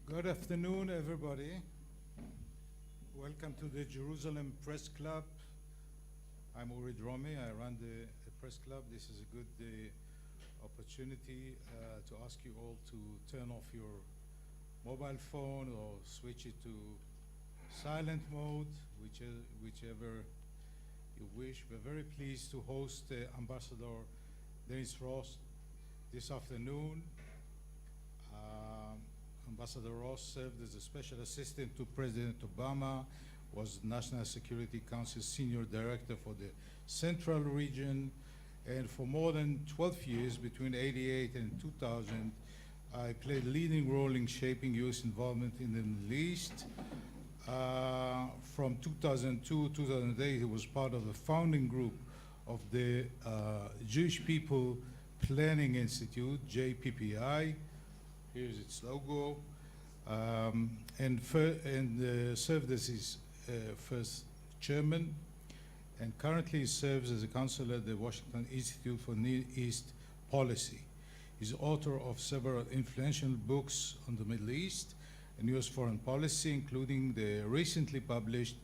Good afternoon, everybody. Welcome to the Jerusalem Press Club. I'm Uri Dromi. I run the press club. This is a good opportunity to ask you all to turn off your mobile phone or switch it to silent mode, whichever you wish. We're very pleased to host Ambassador Dennis Ross this afternoon. Ambassador Ross served as a special assistant to President Obama, was National Security Council Senior Director for the Central Region, and for more than 12 years, between '88 and 2000, I played a leading role in shaping U.S. involvement in the Middle East. From 2002 to 2008, he was part of the founding group of the Jewish People Planning Institute, JPPI. Here's its logo, and served as his first chairman, and currently serves as a counselor at the Washington Institute for Near East Policy. He's author of several influential books on the Middle East and U.S. foreign policy, including the recently published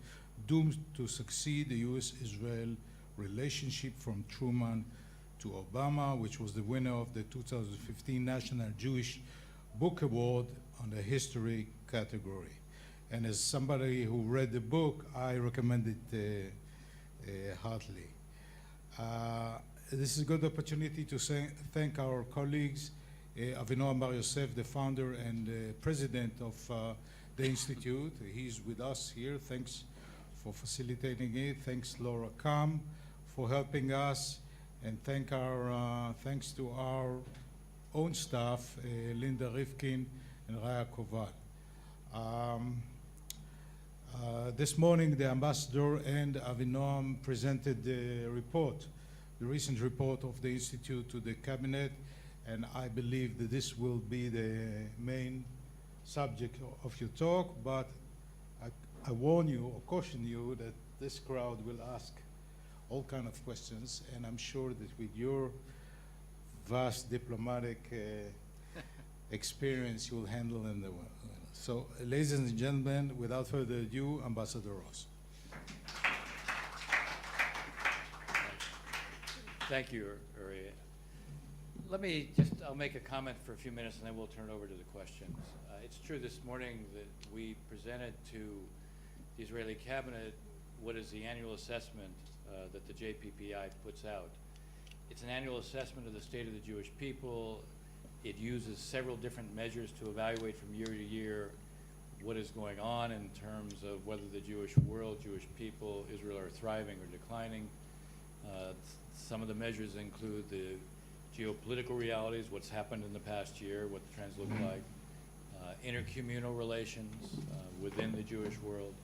Doomed to Succeed, the U.S.-Israel Relationship from Truman to Obama, which was the winner of the 2015 National Jewish Book Award on the history category. And as somebody who read the book, I recommend it heartily. This is a good opportunity to thank our colleagues, Avinoam Bar Yosef, the founder and president of the Institute. He's with us here. Thanks for facilitating it. Thanks, Laura Kam, for helping us. And thanks to our own staff, Linda Rifkin and Raya Koval. This morning, the ambassador and Avinoam presented the report, the recent report of the Institute to the cabinet, and I believe that this will be the main subject of your talk, but I warn you or caution you that this crowd will ask all kinds of questions, and I'm sure that with your vast diplomatic experience, you will handle them well. So, ladies and gentlemen, without further ado, Ambassador Ross. Thank you, Uri. I'll make a comment for a few minutes and then we'll turn it over to the questions. It's true this morning that we presented to the Israeli cabinet what is the annual assessment that the JPPI puts out. It's an annual assessment of the state of the Jewish people. It uses several different measures to evaluate from year to year what is going on in terms of whether the Jewish world, Jewish people, Israel are thriving or declining. Some of the measures include the geopolitical realities, what's happened in the past year, what the trends look like, intercommunal relations within the Jewish world,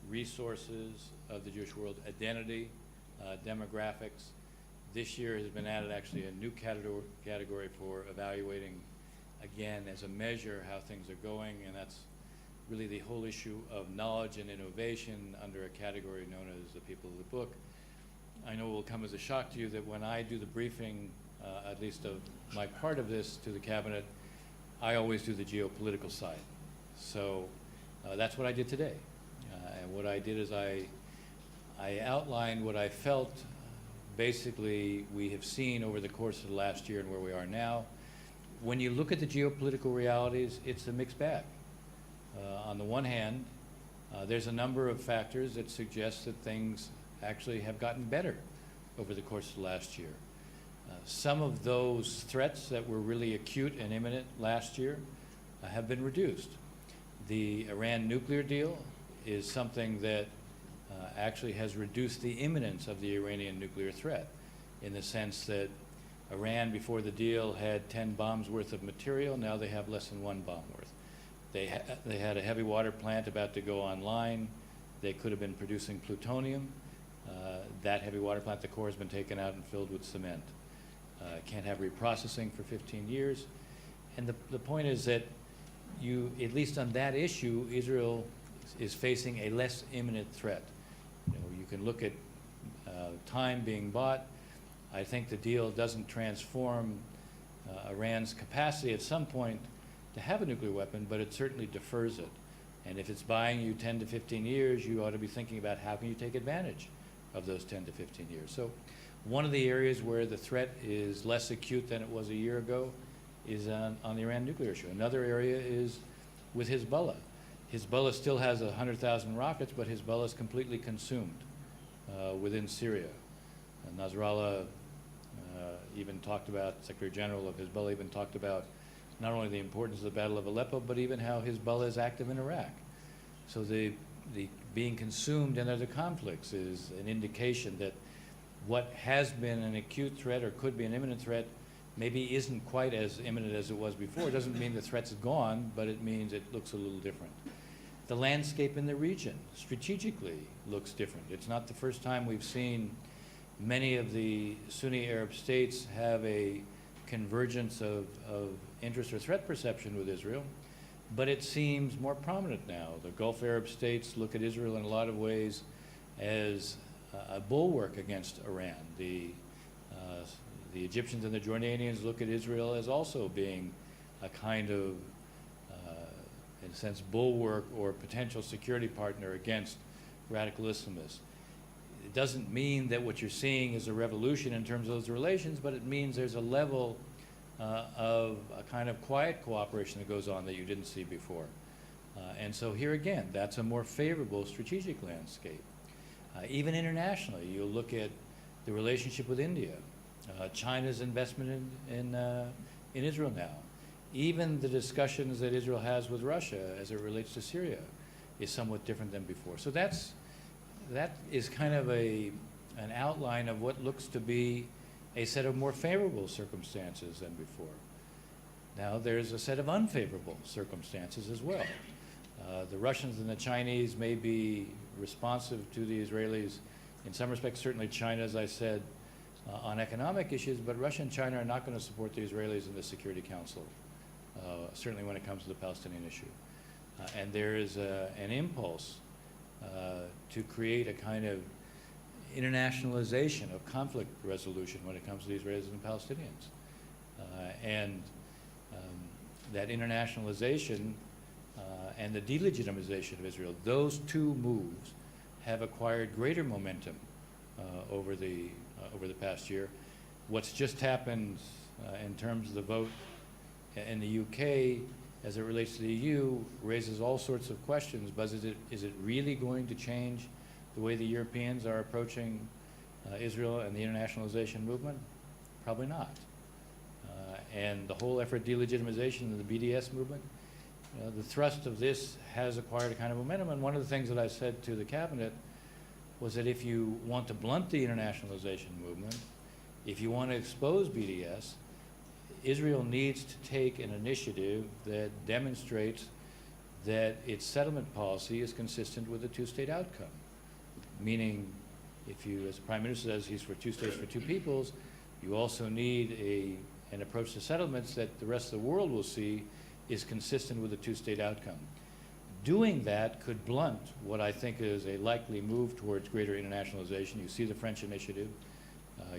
resources of the Jewish world, identity, demographics. This year has been added actually a new category for evaluating, again, as a measure how things are going, and that's really the whole issue of knowledge and innovation under a category known as the people of the book. I know it will come as a shock to you that when I do the briefing, at least of my part of this to the cabinet, I always do the geopolitical side. So that's what I did today. And what I did is I outlined what I felt basically we have seen over the course of the last year and where we are now. When you look at the geopolitical realities, it's a mixed bag. On the one hand, there's a number of factors that suggest that things actually have gotten better over the course of the last year. Some of those threats that were really acute and imminent last year have been reduced. The Iran nuclear deal is something that actually has reduced the imminence of the Iranian nuclear threat, in the sense that Iran, before the deal, had 10 bombs worth of material. Now they have less than 1 bomb worth. They had a heavy water plant about to go online. They could have been producing plutonium. That heavy water plant, the core has been taken out and filled with cement. Can't have reprocessing for 15 years. And the point is that at least on that issue, Israel is facing a less imminent threat. You can look at time being bought. I think the deal doesn't transform Iran's capacity at some point to have a nuclear weapon, but it certainly defers it. And if it's buying you 10 to 15 years, you ought to be thinking about how can you take advantage of those 10 to 15 years. So one of the areas where the threat is less acute than it was a year ago is on the Iran nuclear issue. Another area is with Hezbollah. Hezbollah still has 100,000 rockets, but Hezbollah is completely consumed within Syria. Nasrallah even talked about, Secretary General of Hezbollah even talked about not only the importance of the Battle of Aleppo, but even how Hezbollah is active in Iraq. So the being consumed in other conflicts is an indication that what has been an acute threat or could be an imminent threat maybe isn't quite as imminent as it was before. It doesn't mean the threat's gone, but it means it looks a little different. The landscape in the region strategically looks different. It's not the first time we've seen many of the Sunni Arab states have a convergence of interest or threat perception with Israel, but it seems more prominent now. The Gulf Arab states look at Israel in a lot of ways as a bulwark against Iran. The Egyptians and the Jordanians look at Israel as also being a kind of, in a sense, bulwark or potential security partner against radical Islamists. It doesn't mean that what you're seeing is a revolution in terms of those relations, but it means there's a level of a kind of quiet cooperation that goes on that you didn't see before. And so here again, that's a more favorable strategic landscape. Even internationally, you look at the relationship with India, China's investment in Israel now, even the discussions that Israel has with Russia as it relates to Syria is somewhat different than before. So that is kind of an outline of what looks to be a set of more favorable circumstances than before. Now there's a set of unfavorable circumstances as well. The Russians and the Chinese may be responsive to the Israelis in some respects, certainly China, as I said, on economic issues, but Russia and China are not going to support the Israelis in the Security Council, certainly when it comes to the Palestinian issue. And there is an impulse to create a kind of internationalization of conflict resolution when it comes to the Israelis and the Palestinians. That internationalization and the delegitimization of Israel, those two moves have acquired greater momentum over the past year. What's just happened in terms of the vote in the UK as it relates to the EU raises all sorts of questions, but is it really going to change the way the Europeans are approaching Israel and the internationalization movement? Probably not. And the whole effort delegitimization of the BDS movement, the thrust of this has acquired a kind of momentum, and one of the things that I said to the cabinet was that if you want to blunt the internationalization movement, if you want to expose BDS, Israel needs to take an initiative that demonstrates that its settlement policy is consistent with the two-state outcome. Meaning, if you, as the Prime Minister says, he's for two states for two peoples, you also need an approach to settlements that the rest of the world will see is consistent with the two-state outcome. Doing that could blunt what I think is a likely move towards greater internationalization. You see the French initiative.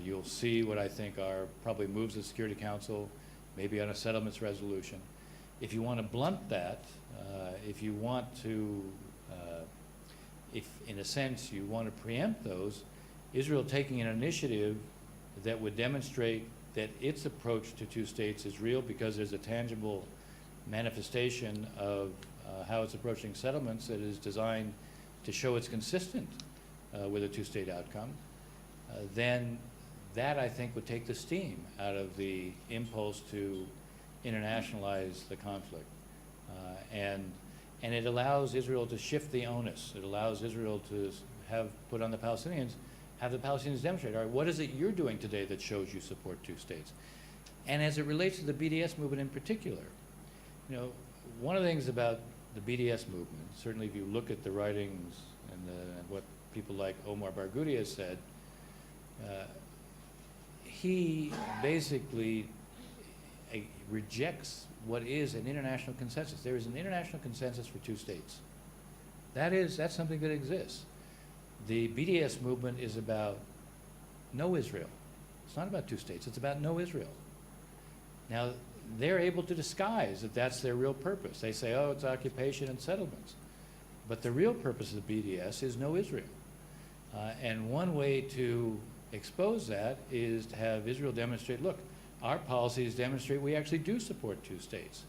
You'll see what I think are probably moves of the Security Council, maybe on a settlements resolution. If you want to blunt that, if you want to, if in a sense you want to preempt those, Israel taking an initiative that would demonstrate that its approach to two states is real because there's a tangible manifestation of how it's approaching settlements that is designed to show it's consistent with a two-state outcome, then that, I think, would take the steam out of the impulse to internationalize the conflict. And it allows Israel to shift the onus. It allows Israel to have put on the Palestinians, have the Palestinians demonstrate, all right, what is it you're doing today that shows you support two states? And as it relates to the BDS movement in particular, one of the things about the BDS movement, certainly if you look at the writings and what people like Omar Barghouti has said, he basically rejects what is an international consensus. There is an international consensus for two states. That's something that exists. The BDS movement is about no Israel. It's not about two states. It's about no Israel. Now, they're able to disguise that that's their real purpose. They say, oh, it's occupation and settlements. But the real purpose of the BDS is no Israel. And one way to expose that is to have Israel demonstrate, look, our policies demonstrate we actually do support two states.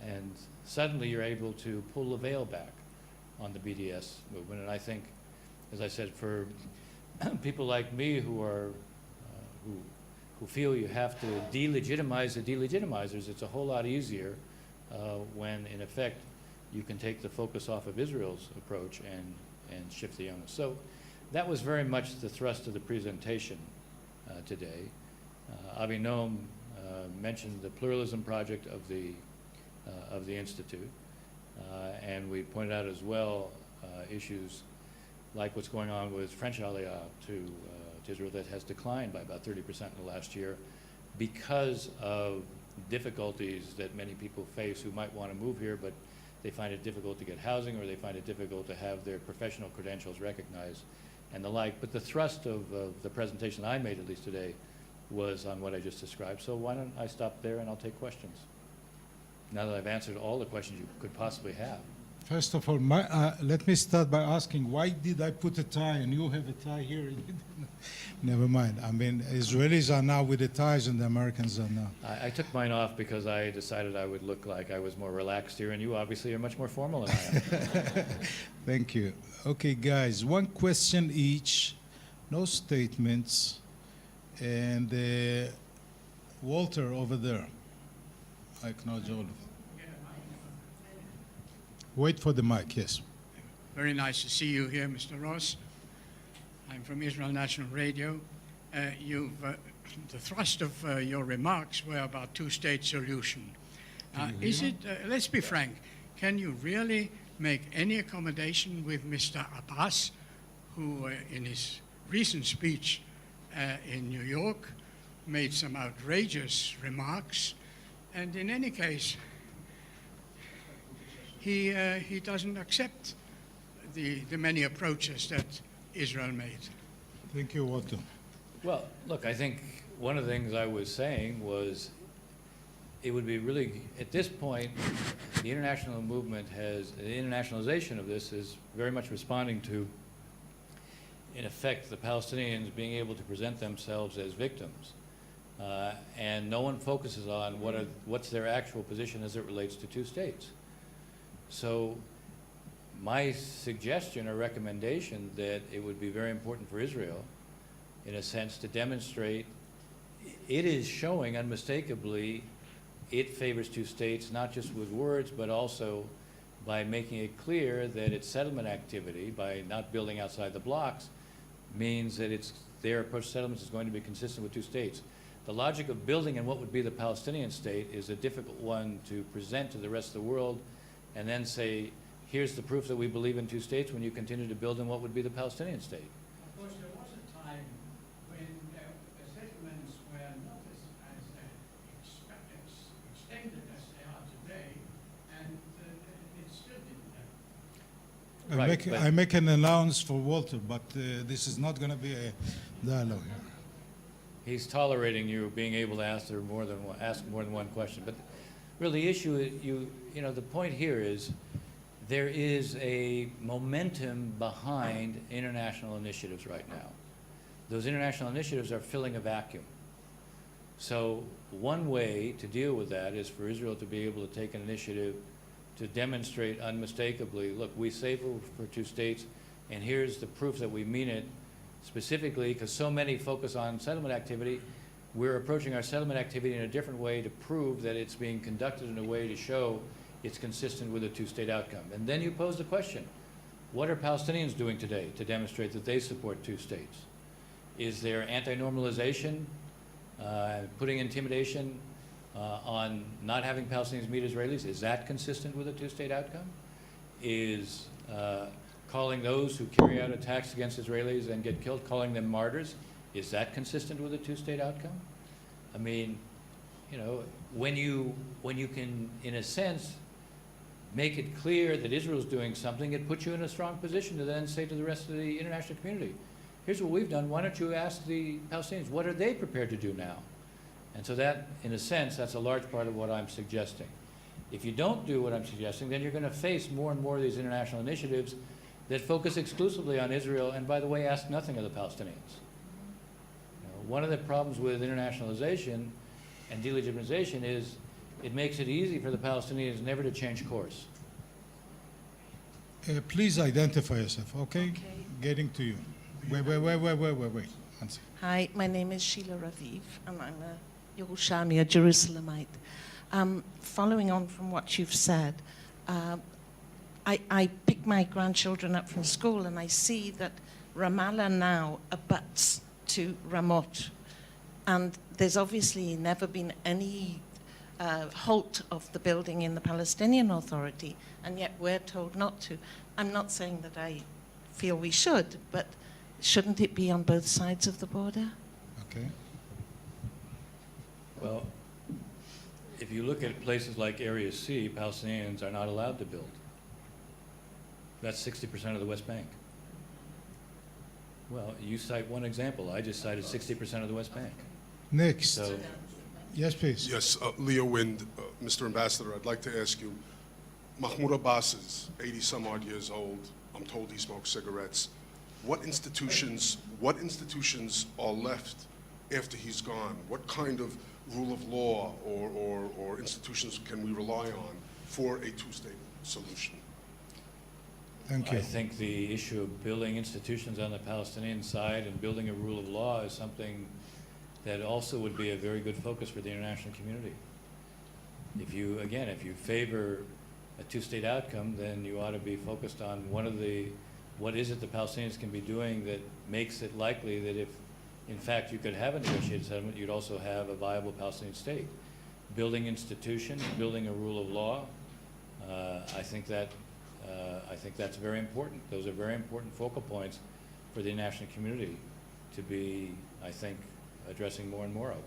And suddenly you're able to pull the veil back on the BDS movement. And I think, as I said, for people like me who are, who feel you have to delegitimize the delegitimizers, it's a whole lot easier when, in effect, you can take the focus off of Israel's approach and shift the onus. So that was very much the thrust of the presentation today. Avi Noam mentioned the pluralism project of the Institute, and we pointed out as well issues like what's going on with French Aliyah to Israel that has declined by about 30% in the last year because of difficulties that many people face who might want to move here, but they find it difficult to get housing, or they find it difficult to have their professional credentials recognized and the like. But the thrust of the presentation I made, at least today, was on what I just described. So why don't I stop there and I'll take questions, now that I've answered all the questions you could possibly have. First of all, let me start by asking, why did I put a tie and you have a tie here? Never mind. I mean, Israelis are now with the ties and the Americans are not. I took mine off because I decided I would look like I was more relaxed here, and you obviously are much more formal than I am. Thank you. Okay, guys, one question each, no statements. And Walter over there. I acknowledge all of you. Wait for the mic, yes. Very nice to see you here, Mr. Ross. I'm from Israel National Radio. The thrust of your remarks were about two-state solution. Is it, let's be frank, can you really make any accommodation with Mr. Abbas, who in his recent speech in New York made some outrageous remarks, and in any case, he doesn't accept the many approaches that Israel made. Thank you, Walter. Well, look, I think one of the things I was saying was it would be really, at this point, the international movement has, the internationalization of this is very much responding to, in effect, the Palestinians being able to present themselves as victims. And no one focuses on what's their actual position as it relates to two states. So my suggestion or recommendation that it would be very important for Israel, in a sense, to demonstrate it is showing unmistakably it favors two states, not just with words, but also by making it clear that its settlement activity, by not building outside the blocks, means that their approach to settlements is going to be consistent with two states. The logic of building in what would be the Palestinian state is a difficult one to present to the rest of the world and then say, here's the proof that we believe in two states when you continue to build in what would be the Palestinian state. Of course, there was a time when the settlements were not as extended as they are today, and it still didn't happen. Right, I make an allowance for Walter, but this is not going to be a dialogue here. He's tolerating you being able to ask more than one question. But really, the issue, you know, the point here is there is a momentum behind international initiatives right now. Those international initiatives are filling a vacuum. So one way to deal with that is for Israel to be able to take an initiative to demonstrate unmistakably, look, we say for two states, and here's the proof that we mean it specifically, because so many focus on settlement activity. We're approaching our settlement activity in a different way to prove that it's being conducted in a way to show it's consistent with a two-state outcome. And then you pose the question, what are Palestinians doing today to demonstrate that they support two states? Is there anti-normalization, putting intimidation on not having Palestinians meet Israelis? Is that consistent with a two-state outcome? Is calling those who carry out attacks against Israelis and get killed, calling them martyrs, is that consistent with a two-state outcome? I mean, you know, when you can, in a sense, make it clear that Israel's doing something, it puts you in a strong position to then say to the rest of the international community, here's what we've done, why don't you ask the Palestinians, what are they prepared to do now? And so that, in a sense, that's a large part of what I'm suggesting. If you don't do what I'm suggesting, then you're going to face more and more of these international initiatives that focus exclusively on Israel and, by the way, ask nothing of the Palestinians. You know, one of the problems with internationalization and delegitimization is it makes it easy for the Palestinians never to change course. Please identify yourself, okay? Okay. Getting to you. Wait. One second. Hi, my name is Sheila Raviv, and I'm a Yerushalmi, a Jerusalemite. Following on from what you've said, I pick my grandchildren up from school, and I see that Ramallah now abuts to Ramot. And there's obviously never been any halt of the building in the Palestinian Authority, and yet we're told not to. I'm not saying that I feel we should, but shouldn't it be on both sides of the border? Okay. Well, if you look at places like Area C, Palestinians are not allowed to build. That's 60% of the West Bank. Well, you cite one example. I just cited 60% of the West Bank. Next. So, Yes, please. Yes, Leo Wind, Mr. Ambassador, I'd like to ask you, Mahmoud Abbas is 80-some-odd years old. I'm told he smokes cigarettes. What institutions are left after he's gone? What kind of rule of law or institutions can we rely on for a two-state solution? Thank you. I think the issue of building institutions on the Palestinian side and building a rule of law is something that also would be a very good focus for the international community. If you favor a two-state outcome, then you ought to be focused on what is it the Palestinians can be doing that makes it likely that if, in fact, you could have a negotiated settlement, you'd also have a viable Palestinian state. Building institutions, building a rule of law, I think that's very important. Those are very important focal points for the international community to be, I think, addressing more and more of.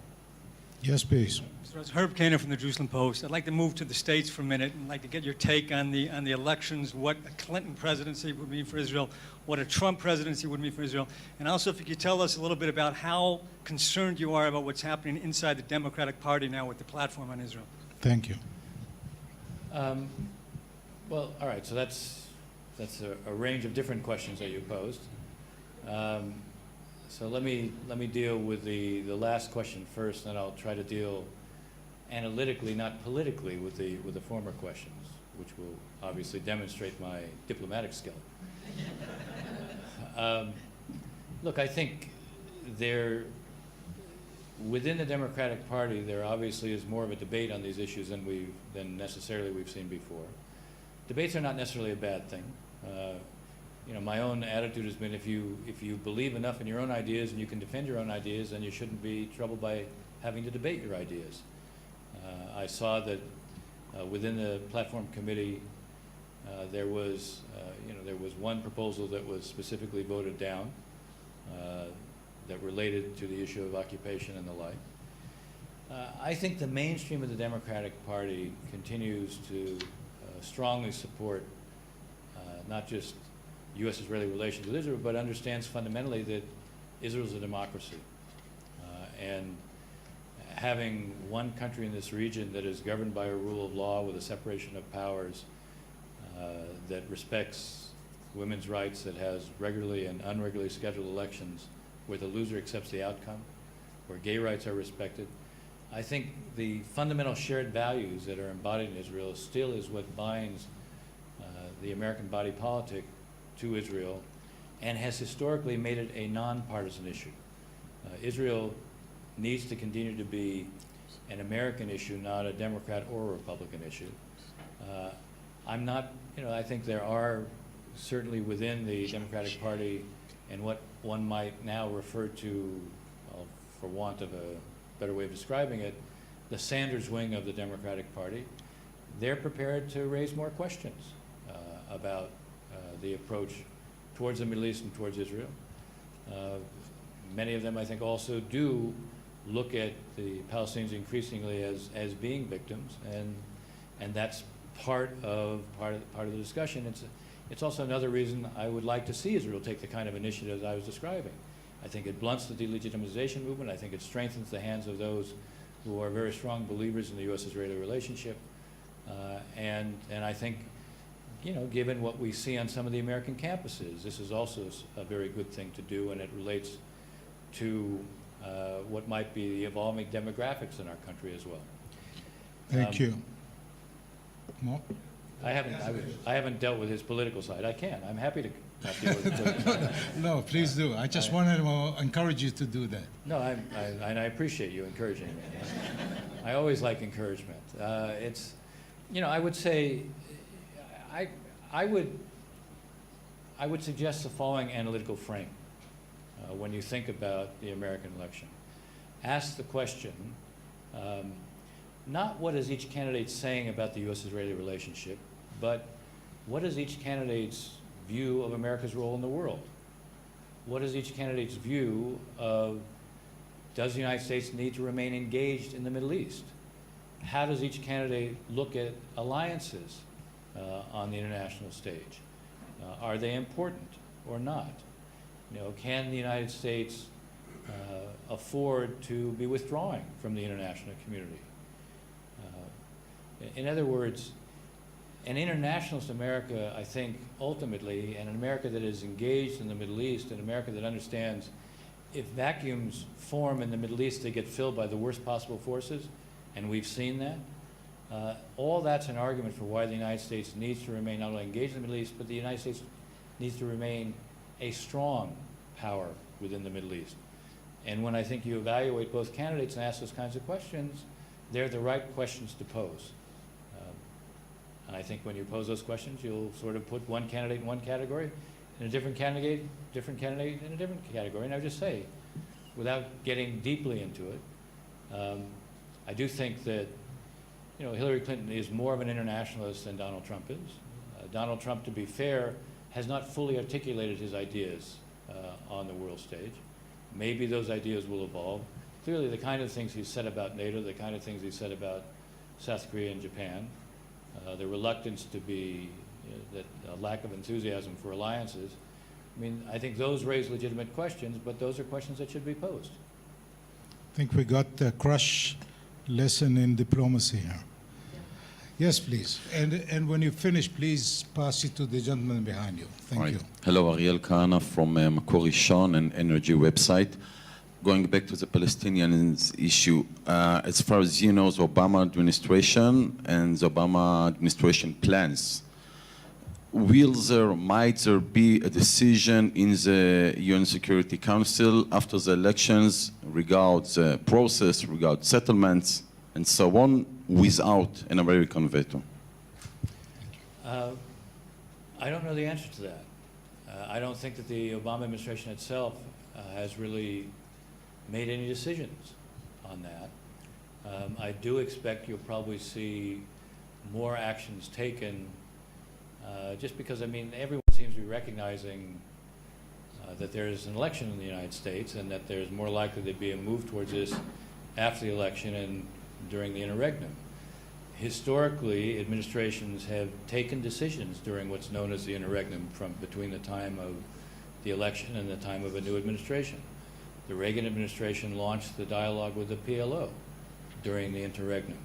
Yes, please. Mr. Herb Kaner from the Jerusalem Post. I'd like to move to the States for a minute and like to get your take on the elections, what a Clinton presidency would mean for Israel, what a Trump presidency would mean for Israel, and also if you could tell us a little bit about how concerned you are about what's happening inside the Democratic Party now with the platform on Israel. Thank you. Well, all right, so that's a range of different questions that you posed. So let me deal with the last question first, and I'll try to deal analytically, not politically, with the former questions, which will obviously demonstrate my diplomatic skill. Look, I think within the Democratic Party, there obviously is more of a debate on these issues than necessarily we've seen before. Debates are not necessarily a bad thing. My own attitude has been if you believe enough in your own ideas and you can defend your own ideas, then you shouldn't be troubled by having to debate your ideas. I saw that within the platform committee, there was one proposal that was specifically voted down that related to the issue of occupation and the like. I think the mainstream of the Democratic Party continues to strongly support not just U.S.-Israeli relations with Israel, but understands fundamentally that Israel is a democracy. And having one country in this region that is governed by a rule of law with a separation of powers that respects women's rights, that has regularly and unregularly scheduled elections, where the loser accepts the outcome, where gay rights are respected. I think the fundamental shared values that are embodied in Israel still is what binds the American body politic to Israel and has historically made it a nonpartisan issue. Israel needs to continue to be an American issue, not a Democrat or a Republican issue. I think there are certainly within the Democratic Party and what one might now refer to, well, for want of a better way of describing it, the Sanders wing of the Democratic Party. They're prepared to raise more questions about the approach towards the Middle East and towards Israel. Many of them, I think, also do look at the Palestinians increasingly as being victims, and that's part of the discussion. It's also another reason I would like to see Israel take the kind of initiatives I was describing. I think it blunts the delegitimization movement. I think it strengthens the hands of those who are very strong believers in the U.S.-Israeli relationship. And I think, you know, given what we see on some of the American campuses, this is also a very good thing to do, and it relates to what might be the evolving demographics in our country as well. Thank you. More? I haven't dealt with his political side. I can. I'm happy to not deal with his political side. No, please do. I just wanted to encourage you to do that. No, and I appreciate you encouraging me. I always like encouragement. It's, you know, I would say, I would suggest the following analytical frame when you think about the American election. Ask the question, not what is each candidate saying about the U.S.-Israeli relationship, but what is each candidate's view of America's role in the world? What is each candidate's view of, does the United States need to remain engaged in the Middle East? How does each candidate look at alliances on the international stage? Are they important or not? You know, can the United States afford to be withdrawing from the international community? In other words, an internationalist America, I think, ultimately, and an America that is engaged in the Middle East, an America that understands if vacuums form in the Middle East, they get filled by the worst possible forces, and we've seen that. All that's an argument for why the United States needs to remain not only engaged in the Middle East, but the United States needs to remain a strong power within the Middle East. And when I think you evaluate both candidates and ask those kinds of questions, they're the right questions to pose. And I think when you pose those questions, you'll sort of put one candidate in one category, and a different candidate in a different category. And I would just say, without getting deeply into it, I do think that, you know, Hillary Clinton is more of an internationalist than Donald Trump is. Donald Trump, to be fair, has not fully articulated his ideas on the world stage. Maybe those ideas will evolve. Clearly, the kind of things he's said about NATO, the kind of things he said about South Korea and Japan, the reluctance to be, that lack of enthusiasm for alliances, I mean, I think those raise legitimate questions, but those are questions that should be posed. I think we got a crush lesson in diplomacy here. Yes, please. And when you finish, please pass it to the gentleman behind you. Thank you. Hello, Ariel Kahana from Makor Rishon, an energy website. Going back to the Palestinians issue, as far as you know, the Obama administration and the Obama administration plans, might there be a decision in the UN Security Council after the elections regarding the process, regarding settlements, and so on, without an American veto? I don't know the answer to that. I don't think that the Obama administration itself has really made any decisions on that. I do expect you'll probably see more actions taken just because, I mean, everyone seems to be recognizing that there's an election in the United States and that there's more likely to be a move towards this after the election and during the interregnum. Historically, administrations have taken decisions during what's known as the interregnum from between the time of the election and the time of a new administration. The Reagan administration launched the dialogue with the PLO during the interregnum.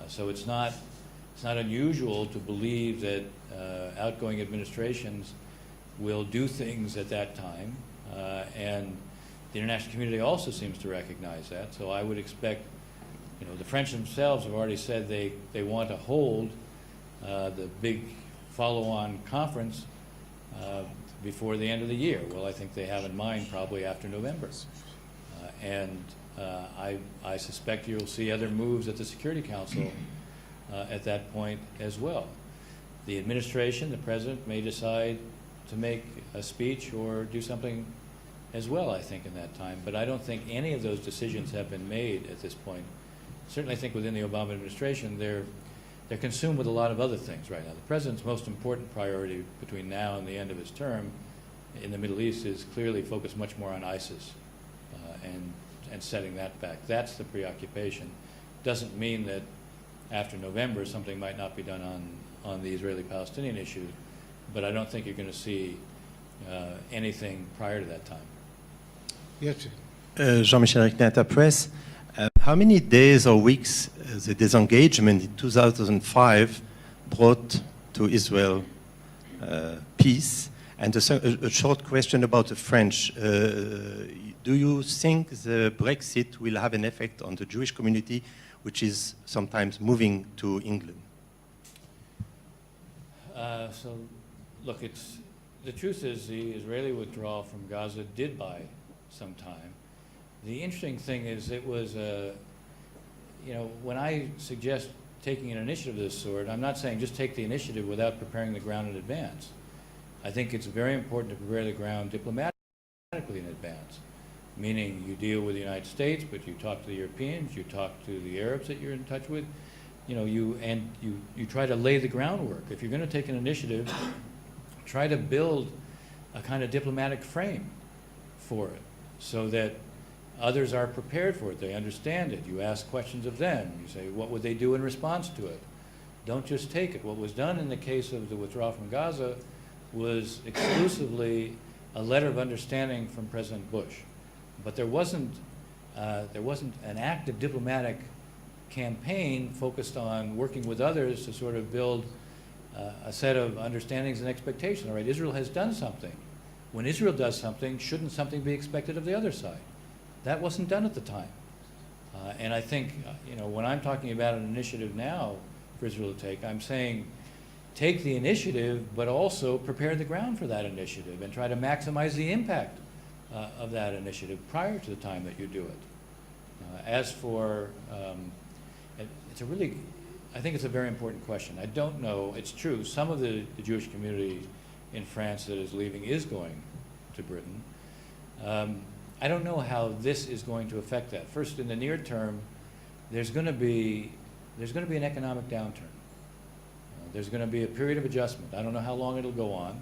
So it's not unusual to believe that outgoing administrations will do things at that time, and the international community also seems to recognize that. So I would expect, you know, the French themselves have already said they want to hold the big follow-on conference before the end of the year. Well, I think they have in mind probably after November. I suspect you'll see other moves at the Security Council at that point as well. The administration, the president, may decide to make a speech or do something as well, I think, in that time. But I don't think any of those decisions have been made at this point. Certainly, I think within the Obama administration, they're consumed with a lot of other things right now. The president's most important priority between now and the end of his term in the Middle East is clearly focused much more on ISIS and setting that back. That's the preoccupation. Doesn't mean that after November something might not be done on the Israeli-Palestinian issue, but I don't think you're going to see anything prior to that time. Yes. Jean-Michel Ignata Press. How how many days or weeks the disengagement in 2005 brought to Israel peace? And a short question about the French. Do you think the Brexit will have an effect on the Jewish community, which is sometimes moving to England? So, look, the truth is the Israeli withdrawal from Gaza did buy some time. The interesting thing is it was, when I suggest taking an initiative of this sort, I'm not saying just take the initiative without preparing the ground in advance. I think it's very important to prepare the ground diplomatically in advance, meaning you deal with the United States, but you talk to the Europeans, you talk to the Arabs that you're in touch with, you try to lay the groundwork. If you're going to take an initiative, try to build a kind of diplomatic frame for it so that others are prepared for it. They understand it. You ask questions of them. You say, what would they do in response to it? Don't just take it. What was done in the case of the withdrawal from Gaza was exclusively a letter of understanding from President Bush. But there wasn't an active diplomatic campaign focused on working with others to sort of build a set of understandings and expectations. All right, Israel has done something. When Israel does something, shouldn't something be expected of the other side? That wasn't done at the time. And I think, when I'm talking about an initiative now for Israel to take, I'm saying take the initiative, but also prepare the ground for that initiative and try to maximize the impact of that initiative prior to the time that you do it. As for, I think it's a very important question. I don't know, it's true, some of the Jewish community in France that is leaving is going to Britain. I don't know how this is going to affect that. First, in the near term, there's going to be an economic downturn. There's going to be a period of adjustment. I don't know how long it'll go on.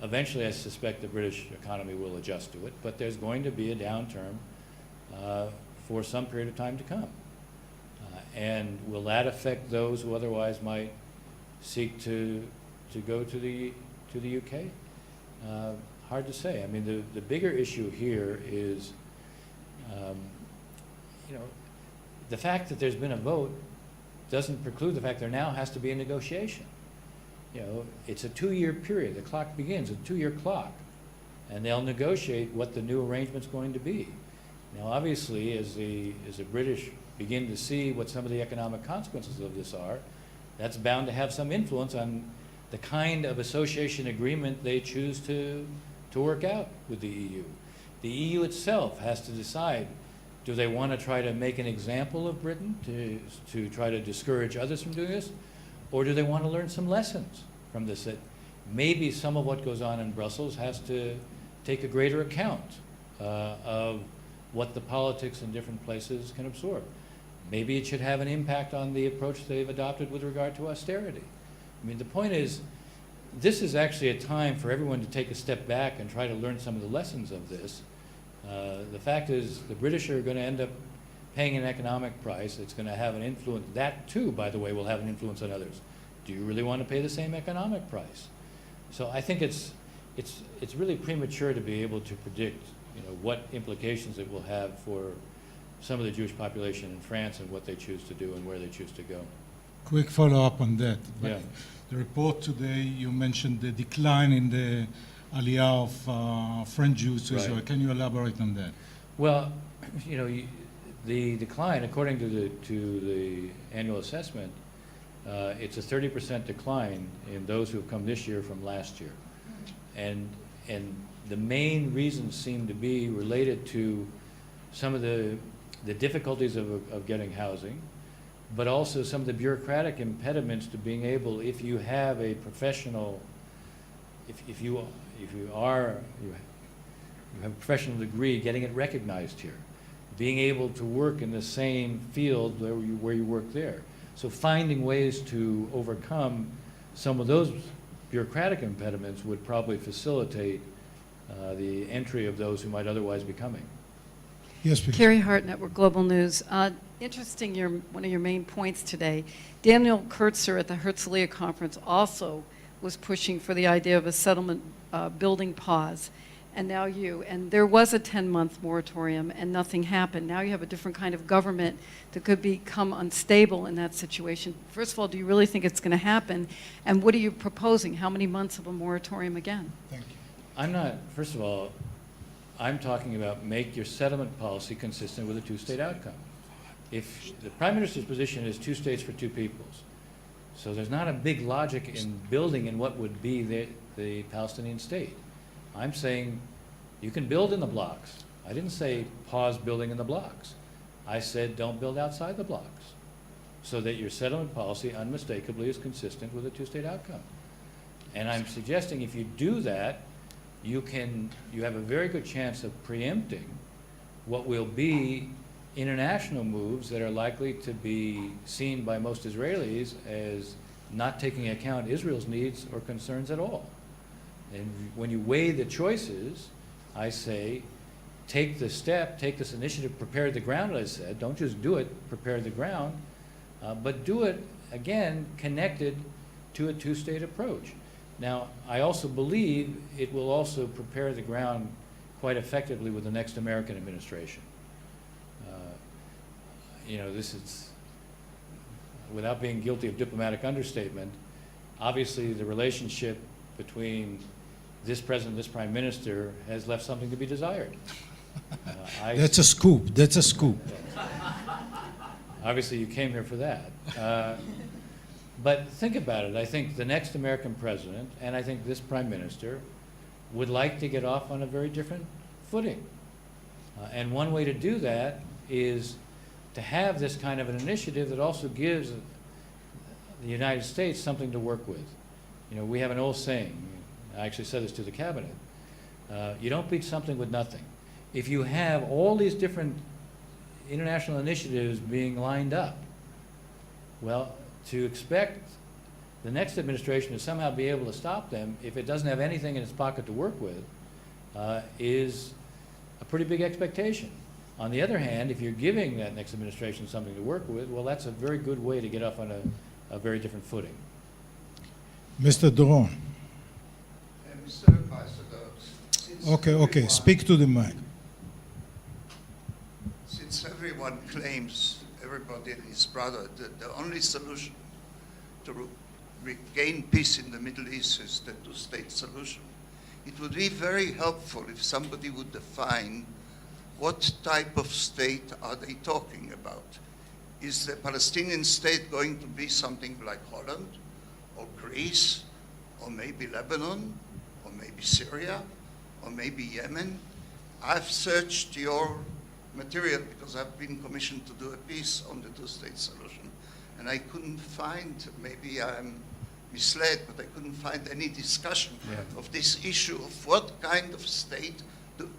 Eventually, I suspect the British economy will adjust to it, but there's going to be a downturn for some period of time to come. And will that affect those who otherwise might seek to go to the UK? Hard to say. I mean, the bigger issue here is, the fact that there's been a vote doesn't preclude the fact there now has to be a negotiation. It's a 2-year period. The clock begins, a 2-year clock, and they'll negotiate what the new arrangement's going to be. Now, obviously, as the British begin to see what some of the economic consequences of this are, that's bound to have some influence on the kind of association agreement they choose to work out with the EU. The EU itself has to decide, do they want to try to make an example of Britain to try to discourage others from doing this? Or do they want to learn some lessons from this, that maybe some of what goes on in Brussels has to take a greater account of what the politics in different places can absorb? Maybe it should have an impact on the approach they've adopted with regard to austerity. I mean, the point is, this is actually a time for everyone to take a step back and try to learn some of the lessons of this. The fact is, the British are going to end up paying an economic price. It's going to have an influence. That, too, by the way, will have an influence on others. Do you really want to pay the same economic price? So I think it's really premature to be able to predict, what implications it will have for some of the Jewish population in France and what they choose to do and where they choose to go. Quick follow-up on that. Yeah. The report today, you mentioned the decline in the aliyah of French Jews to Israel. Right. Can you elaborate on that? Well, the decline, according to the annual assessment, it's a 30% decline in those who have come this year from last year. And the main reasons seem to be related to some of the difficulties of getting housing, but also some of the bureaucratic impediments to being able, if you have a professional, if you have a professional degree, getting it recognized here, being able to work in the same field where you work there. So finding ways to overcome some of those bureaucratic impediments would probably facilitate the entry of those who might otherwise be coming. Yes, please. Carrie Hart, Network Global News. Interesting, one of your main points today. Daniel Kurtzer at the Herzliya conference also was pushing for the idea of a settlement building pause. and now you. And there was a 10-month moratorium, and nothing happened. Now you have a different kind of government that could become unstable in that situation. First of all, do you really think it's going to happen? And what are you proposing? How many months of a moratorium again? Thank you. I'm not, first of all, I'm talking about make your settlement policy consistent with a two-state outcome. If the Prime Minister's position is 2 states for 2 peoples, so there's not a big logic in building in what would be the Palestinian state. I'm saying you can build in the blocks. I didn't say pause building in the blocks. I said don't build outside the blocks, so that your settlement policy unmistakably is consistent with a 2-state outcome. And I'm suggesting if you do that, you have a very good chance of preempting what will be international moves that are likely to be seen by most Israelis as not taking into account Israel's needs or concerns at all. And when you weigh the choices, I say, take the step, take this initiative, prepare the ground, as I said. Don't just do it, prepare the ground, but do it, again, connected to a 2-state approach. Now, I also believe it will also prepare the ground quite effectively with the next American administration. You know, this is, without being guilty of diplomatic understatement, obviously the relationship between this president and this prime minister has left something to be desired. That's a scoop. That's a scoop. Obviously, you came here for that. But think about it. I think the next American president, and I think this prime minister, would like to get off on a very different footing. And one way to do that is to have this kind of an initiative that also gives the United States something to work with. You know, we have an old saying, I actually said this to the cabinet, you don't beat something with nothing. If you have all these different international initiatives being lined up, well, to expect the next administration to somehow be able to stop them if it doesn't have anything in its pocket to work with is a pretty big expectation. On the other hand, if you're giving that next administration something to work with, well, that's a very good way to get off on a very different footing. Mr. Doron. Mr. Ambassador, since Okay, everyone- speak to the mic. Since everyone claims, everybody and his brother, that the only solution to regain peace in the Middle East is the 2-state solution, it would be very helpful if somebody would define what type of state are they talking about. Is the Palestinian state going to be something like Holland, or Greece, or maybe Lebanon, or maybe Syria, or maybe Yemen? I've searched your material because I've been commissioned to do a piece on the 2-state solution, and I couldn't find, maybe I'm misled, but I couldn't find any discussion of this issue of what kind of state.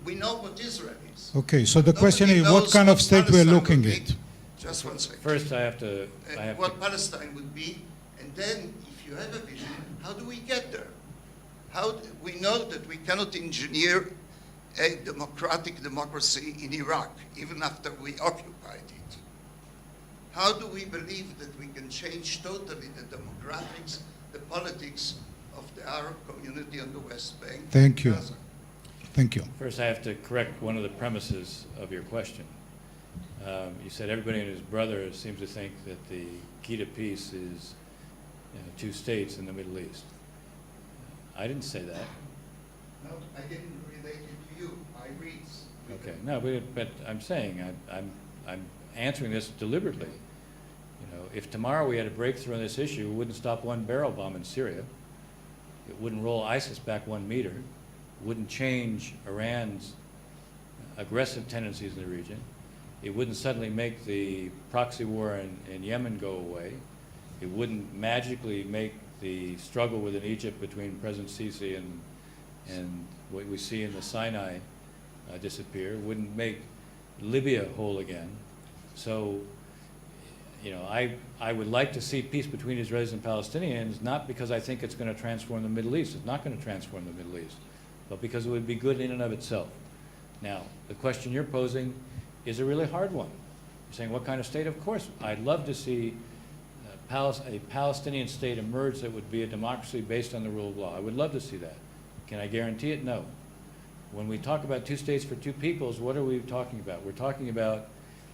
We know what Israel is. Okay, so the Nobody question is what knows kind of what state we're Palestine looking would at? be. Just one second. First, I have to What Palestine would be, and then if you have a vision, how do we get there? We know that we cannot engineer a democratic democracy in Iraq, even after we occupied it. How do we believe that we can change totally the demographics, the politics of the Arab community on the West Bank? Thank you. Gaza? Thank you. First, I have to correct one of the premises of your question. You said everybody and his brother seems to think that the key to peace is 2 states in the Middle East. I didn't say that. No, I didn't relate it to you. I read. Okay, no, but I'm saying, I'm answering this deliberately. You know, if tomorrow we had a breakthrough on this issue, it wouldn't stop one barrel bomb in Syria. It wouldn't roll ISIS back 1 meter. Wouldn't change Iran's aggressive tendencies in the region. It wouldn't suddenly make the proxy war in Yemen go away. It wouldn't magically make the struggle within Egypt between President Sisi and what we see in the Sinai disappear. It wouldn't make Libya whole again. So, you know, I would like to see peace between Israelis and Palestinians, not because I think it's going to transform the Middle East. It's not going to transform the Middle East, but because it would be good in and of itself. Now, the question you're posing is a really hard one. You're saying, what kind of state? Of course, I'd love to see a Palestinian state emerge that would be a democracy based on the rule of law. I would love to see that. Can I guarantee it? No. When we talk about 2 states for 2 peoples, what are we talking about? We're talking about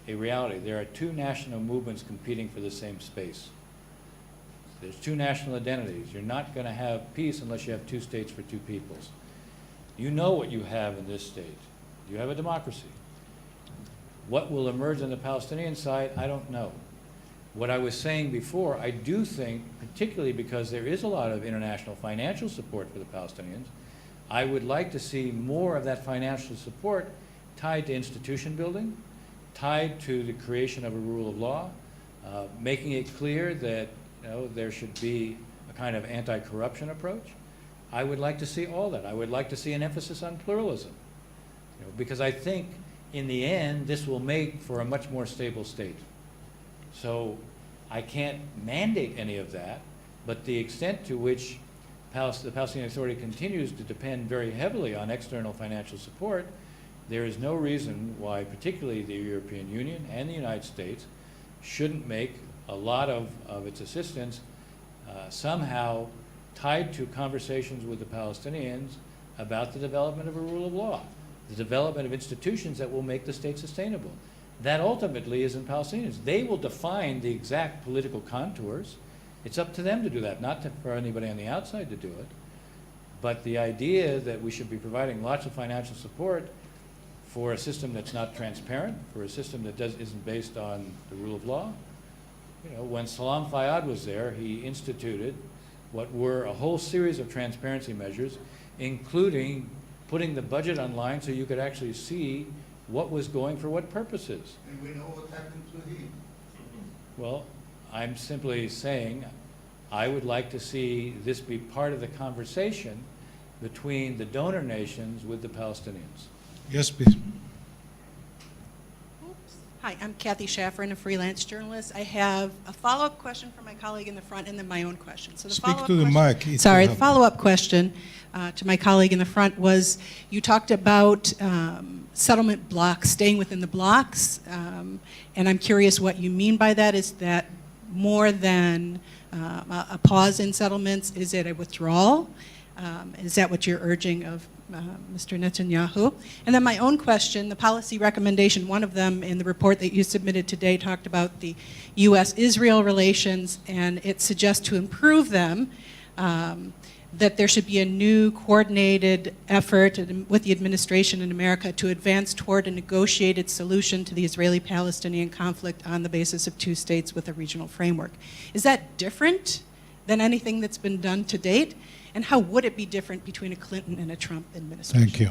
a reality. There are 2 national movements competing for the same space. There's 2 national identities. You're not going to have peace unless you have 2 states for 2 peoples. You know what you have in this state. You have a democracy. What will emerge on the Palestinian side, I don't know. What I was saying before, I do think, particularly because there is a lot of international financial support for the Palestinians, I would like to see more of that financial support tied to institution building, tied to the creation of a rule of law, making it clear that there should be a kind of anti-corruption approach. I would like to see all that. I would like to see an emphasis on pluralism, because I think in the end this will make for a much more stable state. So I can't mandate any of that, but the extent to which the Palestinian Authority continues to depend very heavily on external financial support, there is no reason why particularly the European Union and the United States shouldn't make a lot of its assistance somehow tied to conversations with the Palestinians about the development of a rule of law, the development of institutions that will make the state sustainable. That ultimately is in Palestinians. They will define the exact political contours. It's up to them to do that, not for anybody on the outside to do it. But the idea that we should be providing lots of financial support for a system that's not transparent, for a system that isn't based on the rule of law. When Salam Fayyad was there, he instituted what were a whole series of transparency measures, including putting the budget online so you could actually see what was going for what purposes. And we know what happened to him. Well, I'm simply saying I would like to see this be part of the conversation between the donor nations with the Palestinians. Yes, please. Hi, I'm Kathy Schaffer, a freelance journalist. I have a follow-up question for my colleague in the front and then my own question. So the Speak follow-up to the question- mic. Sorry, the follow-up question to my colleague in the front was, you talked about settlement blocks, staying within the blocks, and I'm curious what you mean by that. Is that more than a pause in settlements? Is it a withdrawal? Is that what you're urging of Mr. Netanyahu? And then my own question, the policy recommendation, one of them in the report that you submitted today talked about the U.S.-Israel relations, and it suggests to improve them, that there should be a new coordinated effort with the administration in America to advance toward a negotiated solution to the Israeli-Palestinian conflict on the basis of 2 states with a regional framework. Is that different than anything that's been done to date? And how would it be different between a Clinton and a Trump administration? Thank you.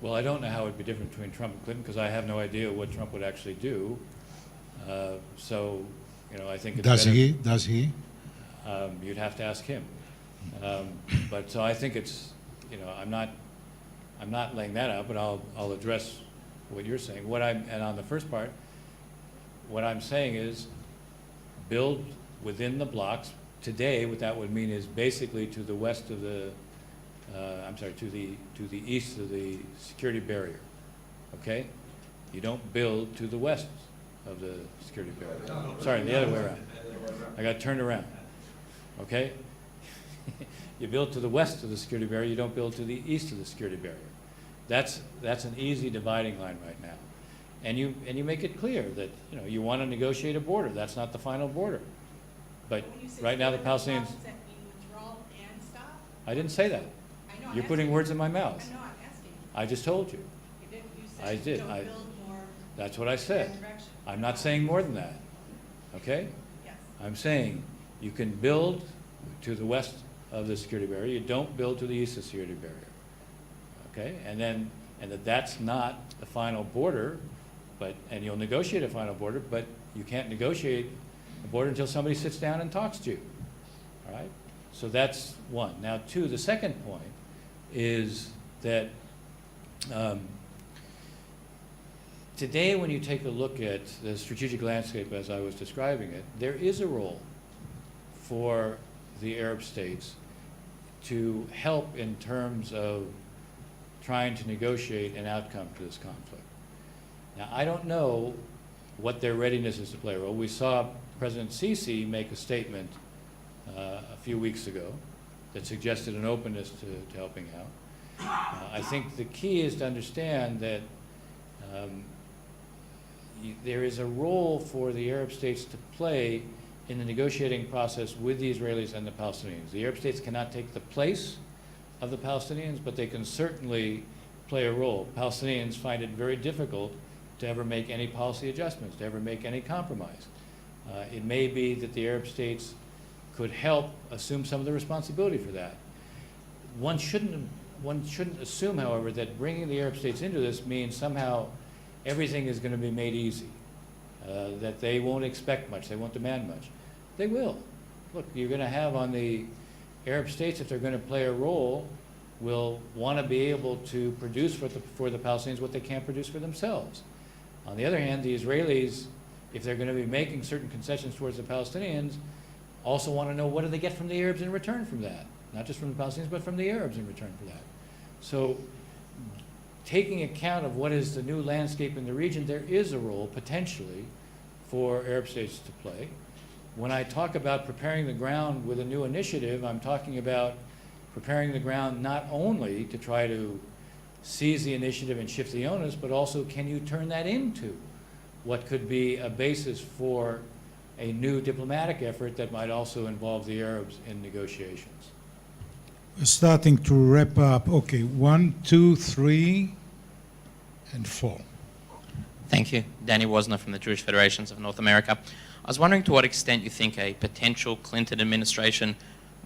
Well, I don't know how it would be different between Trump and Clinton because I have no idea what Trump would actually do. So, I think it's Does better- he? Does he? You'd have to ask him. But so I think it's, I'm not laying that out, but I'll address what you're saying. And on the first part, what I'm saying is build within the blocks. Today, what that would mean is basically to the west of the, to the east of the security barrier, okay? You don't build to the west of the security barrier. Sorry, the other way around. I got turned around, okay? You build to the west of the security barrier, you don't build to the east of the security barrier. That's an easy dividing line right now. And you make it clear that, you want to negotiate a border. That's not the final border. But right now the Palestinians, Does that mean withdrawal and stop? I didn't say that. I know, You're putting words in my mouth. I know, I'm asking. I just told you. You did, you I said did. don't I- build more That's what I said. that direction. I'm not saying more than that, okay? Yes. I'm saying you can build to the west of the security barrier. You don't build to the east of the security barrier, okay? And that's not the final border, and you'll negotiate a final border, but you can't negotiate a border until somebody sits down and talks to you, all right? So that's one. Now, two, the second point is that today when you take a look at the strategic landscape as I was describing it, there is a role for the Arab states to help in terms of trying to negotiate an outcome to this conflict. Now, I don't know what their readiness is to play a role. We saw President Sisi make a statement a few weeks ago that suggested an openness to helping out. I think the key is to understand that there is a role for the Arab states to play in the negotiating process with the Israelis and the Palestinians. The Arab states cannot take the place of the Palestinians, but they can certainly play a role. Palestinians find it very difficult to ever make any policy adjustments, to ever make any compromise. It may be that the Arab states could help assume some of the responsibility for that. One shouldn't assume, however, that bringing the Arab states into this means somehow everything is going to be made easy, that they won't expect much, they won't demand much. They will. Look, you're going to have on the Arab states, if they're going to play a role, will want to be able to produce for the Palestinians what they can't produce for themselves. On the other hand, the Israelis, if they're going to be making certain concessions towards the Palestinians, also want to know what do they get from the Arabs in return from that. Not just from the Palestinians, but from the Arabs in return for that. So taking account of what is the new landscape in the region, there is a role, potentially, for Arab states to play. When I talk about preparing the ground with a new initiative, I'm talking about preparing the ground not only to try to seize the initiative and shift the onus, but also can you turn that into what could be a basis for a new diplomatic effort that might also involve the Arabs in negotiations. We're starting to wrap up. Okay, 1, 2, 3, and 4. Thank you. Danny Wasner from the Jewish Federations of North America. I was wondering to what extent you think a potential Clinton administration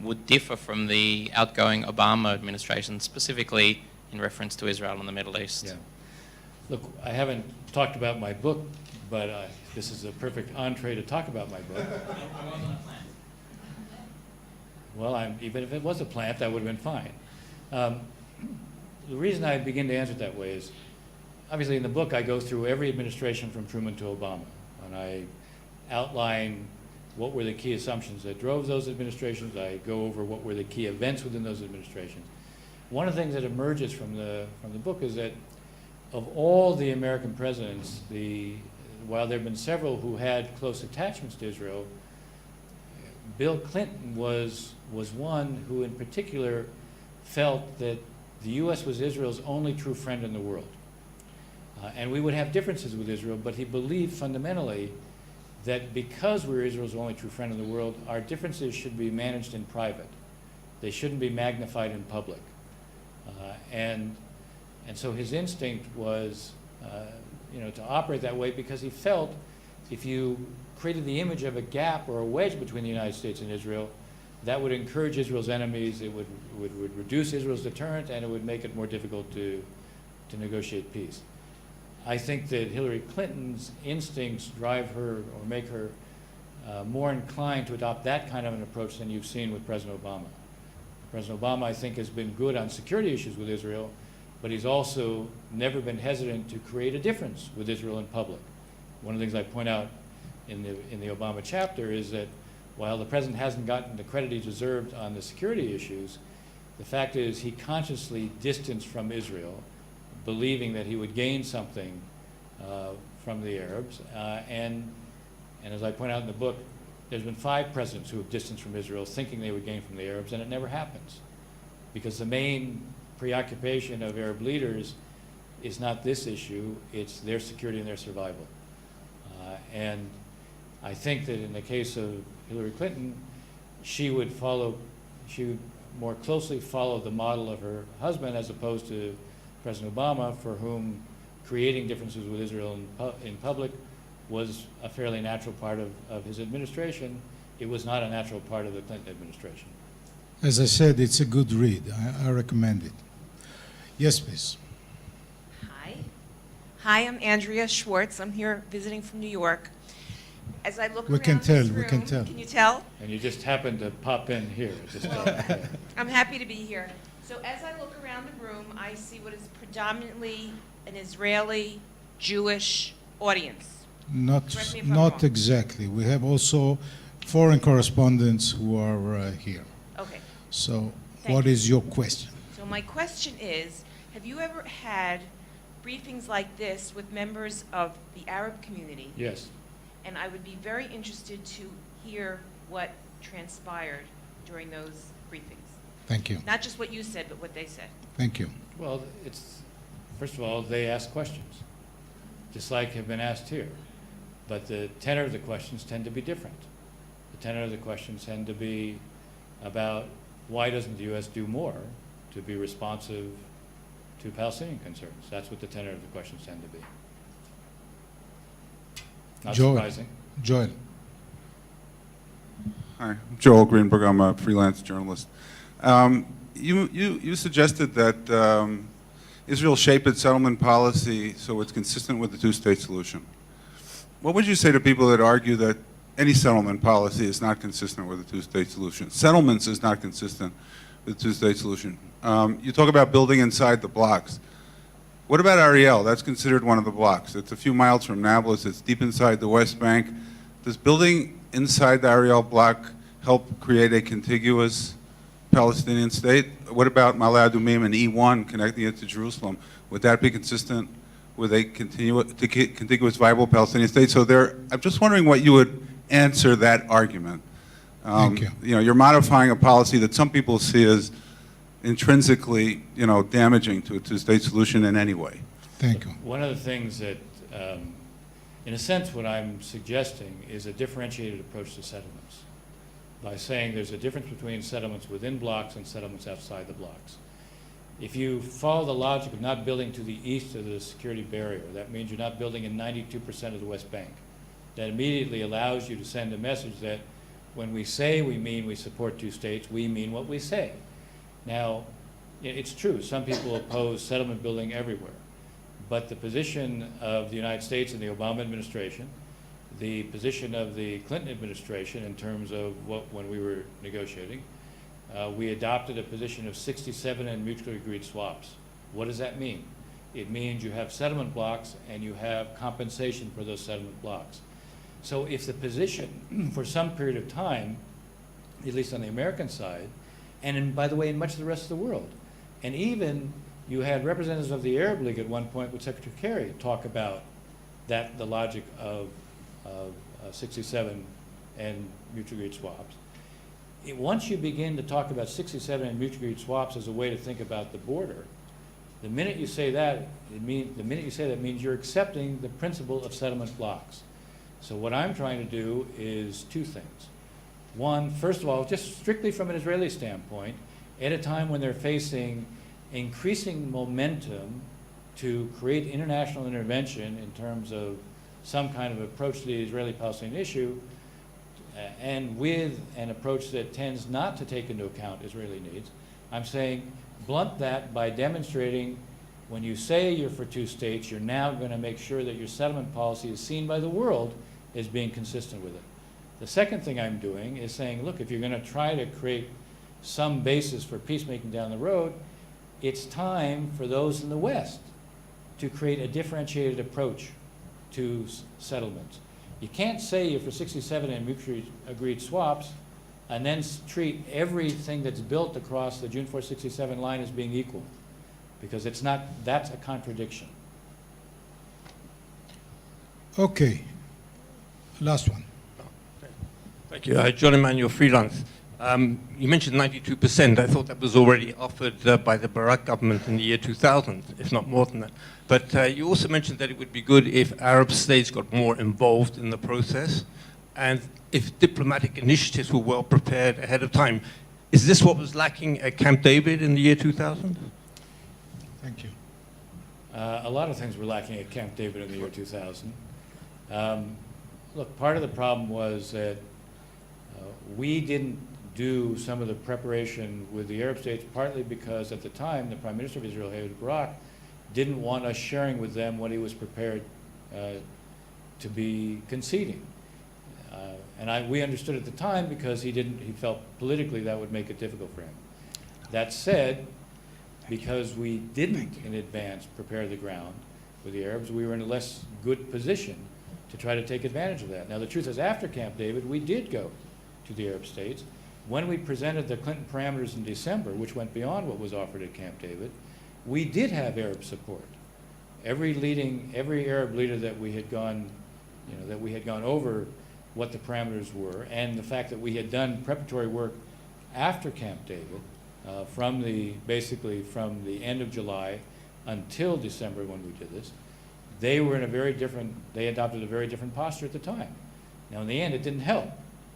would differ from the outgoing Obama administration, specifically in reference to Israel and the Middle East. Yeah. Look, I haven't talked about my book, but this is a perfect entree to talk about my book. Well, even if it was a plant, that would have been fine. The reason I begin to answer it that way is, obviously in the book I go through every administration from Truman to Obama, and I outline what were the key assumptions that drove those administrations. I go over what were the key events within those administrations. One of the things that emerges from the book is that of all the American presidents, while there have been several who had close attachments to Israel, Bill Clinton was one who in particular felt that the U.S. was Israel's only true friend in the world. And we would have differences with Israel, but he believed fundamentally that because we're Israel's only true friend in the world, our differences should be managed in private. They shouldn't be magnified in public. And so his instinct was to operate that way because he felt if you created the image of a gap or a wedge between the United States and Israel, that would encourage Israel's enemies, it would reduce Israel's deterrent, and it would make it more difficult to negotiate peace. I think that Hillary Clinton's instincts drive her or make her more inclined to adopt that kind of an approach than you've seen with President Obama. President Obama, I think, has been good on security issues with Israel, but he's also never been hesitant to create a difference with Israel in public. One of the things I point out in the Obama chapter is that while the president hasn't gotten the credit he deserved on the security issues, the fact is he consciously distanced from Israel, believing that he would gain something from the Arabs. And as I point out in the book, there's been 5 presidents who have distanced from Israel thinking they would gain from the Arabs, and it never happens. Because the main preoccupation of Arab leaders is not this issue, it's their security and their survival. And I think that in the case of Hillary Clinton, she would more closely follow the model of her husband as opposed to President Obama, for whom creating differences with Israel in public was a fairly natural part of his administration. It was not a natural part of the Clinton administration. As I said, it's a good read. I recommend it. Yes, please. Hi, I'm Andrea Schwartz. I'm here visiting from New York. As I look We around can tell, this we room, can tell. Can you tell? And you just happened to pop in here. I'm happy to be here. So as I look around the room, I see what is predominantly an Israeli Jewish audience. Correct me if I'm Not wrong. exactly. We have also foreign correspondents who are here. Okay. So Thank what you. is your question? So my question is, have you ever had briefings like this with members of the Arab community? Yes. And I would be very interested to hear what transpired during those briefings. Thank you. Not just what you said, but what they said. Thank you. Well, first of all, they ask questions, just like have been asked here. But the tenor of the questions tend to be different. The tenor of the questions tend to be about why doesn't the U.S. do more to be responsive to Palestinian concerns? That's what the tenor of the questions tend to be. Not Joel. surprising. Joel. Hi, I'm Joel Greenberg. I'm a freelance journalist. You suggested that Israel shape its settlement policy so it's consistent with the two-state solution. What would you say to people that argue that any settlement policy is not consistent with the two-state solution? Settlements is not consistent with the two-state solution. You talk about building inside the blocks. What about Ariel? That's considered one of the blocks. It's a few miles from Nablus. It's deep inside the West Bank. Does building inside the Ariel block help create a contiguous Palestinian state? What about Ma'ale Adumim and E1 connecting it to Jerusalem? Would that be consistent with a contiguous viable Palestinian state? So I'm just wondering what you would answer that argument. Thank you. You know, you're modifying a policy that some people see as intrinsically, damaging to a two-state solution in any way. Thank you. One of the things that, in a sense, what I'm suggesting is a differentiated approach to settlements by saying there's a difference between settlements within blocks and settlements outside the blocks. If you follow the logic of not building to the east of the security barrier, that means you're not building in 92% of the West Bank. That immediately allows you to send a message that when we say we mean we support two states, we mean what we say. Now, it's true, some people oppose settlement building everywhere, but the position of the United States and the Obama administration, the position of the Clinton administration in terms of when we were negotiating, we adopted a position of 67 and mutually agreed swaps. What does that mean? It means you have settlement blocks and you have compensation for those settlement blocks. So if the position for some period of time, at least on the American side, and by the way, in much of the rest of the world, and even you had representatives of the Arab League at one point with Secretary Kerry talk about the logic of 67 and mutually agreed swaps. Once you begin to talk about 67 and mutually agreed swaps as a way to think about the border, the minute you say that, means you're accepting the principle of settlement blocks. So what I'm trying to do is two things. One, first of all, just strictly from an Israeli standpoint, at a time when they're facing increasing momentum to create international intervention in terms of some kind of approach to the Israeli-Palestinian issue, and with an approach that tends not to take into account Israeli needs, I'm saying blunt that by demonstrating when you say you're for two states, you're now going to make sure that your settlement policy is seen by the world as being consistent with it. The second thing I'm doing is saying, look, if you're going to try to create some basis for peacemaking down the road, it's time for those in the West to create a differentiated approach to settlements. You can't say you're for 67 and mutually agreed swaps and then treat everything that's built across the June 4, 67 line as being equal, because it's not, that's a contradiction. Okay. Last one. Thank you. John Emmanuel, freelance. You mentioned 92%. I thought that was already offered by the Barak government in the year 2000, if not more than that. But you also mentioned that it would be good if Arab states got more involved in the process and if diplomatic initiatives were well prepared ahead of time. Is this what was lacking at Camp David in the year 2000? Thank you. A lot of things were lacking at Camp David in the year 2000. Look, part of the problem was that we didn't do some of the preparation with the Arab states, partly because at the time the Prime Minister of Israel, Ehud Barak, didn't want us sharing with them what he was prepared to be conceding. And we understood at the time because he felt politically that would make it difficult for him. That said, because we didn't in advance prepare the ground with the Arabs, we were in a less good position to try to take advantage of that. Now the truth is, after Camp David, we did go to the Arab states. When we presented the Clinton parameters in December, which went beyond what was offered at Camp David, we did have Arab support. Every Arab leader that we had gone, over what the parameters were, and the fact that we had done preparatory work after Camp David, basically from the end of July until December when we did this, they were in a very different, they adopted a very different posture at the time. Now, in the end, it didn't help,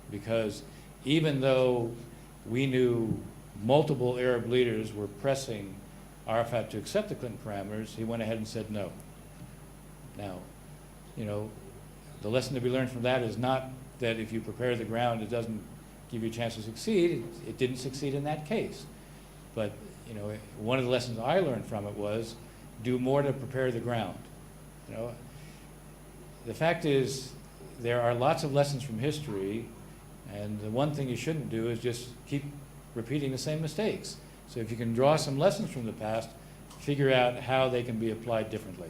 because even though we knew multiple Arab leaders were pressing Arafat to accept the Clinton parameters, he went ahead and said no. Now, you know, the lesson to be learned from that is not that if you prepare the ground, it doesn't give you a chance to succeed. It didn't succeed in that case. But, you know, one of the lessons I learned from it was do more to prepare the ground. You know, the fact is, there are lots of lessons from history, and the one thing you shouldn't do is just keep repeating the same mistakes. So if you can draw some lessons from the past, figure out how they can be applied differently.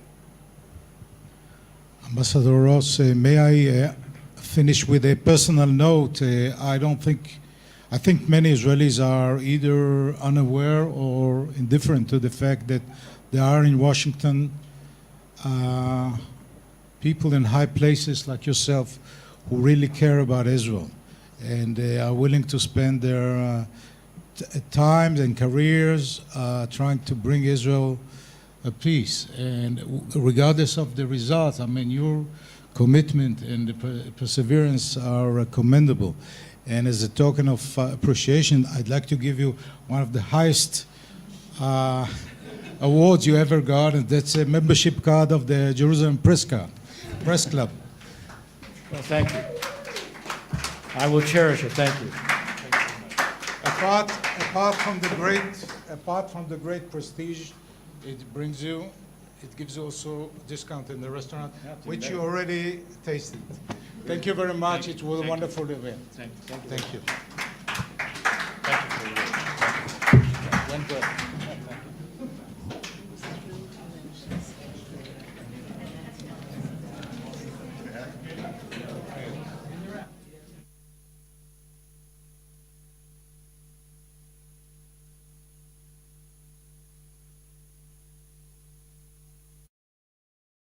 Ambassador Ross, may I finish with a personal note? I think many Israelis are either unaware or indifferent to the fact that there are in Washington people in high places like yourself who really care about Israel, and they are willing to spend their times and careers trying to bring Israel a peace. And regardless of the results, I mean, your commitment and the perseverance are commendable. And as a token of appreciation, I'd like to give you one of the highest awards you ever got, and that's a membership card of the Jerusalem Press Club. Well, thank you. I will cherish it. Thank you. Apart from the great prestige it brings you, it gives you also a discount in the restaurant, which you already tasted. Thank you very much. It was a wonderful event. Thank you. Thank you. Thank you for your work. Glenn Brett.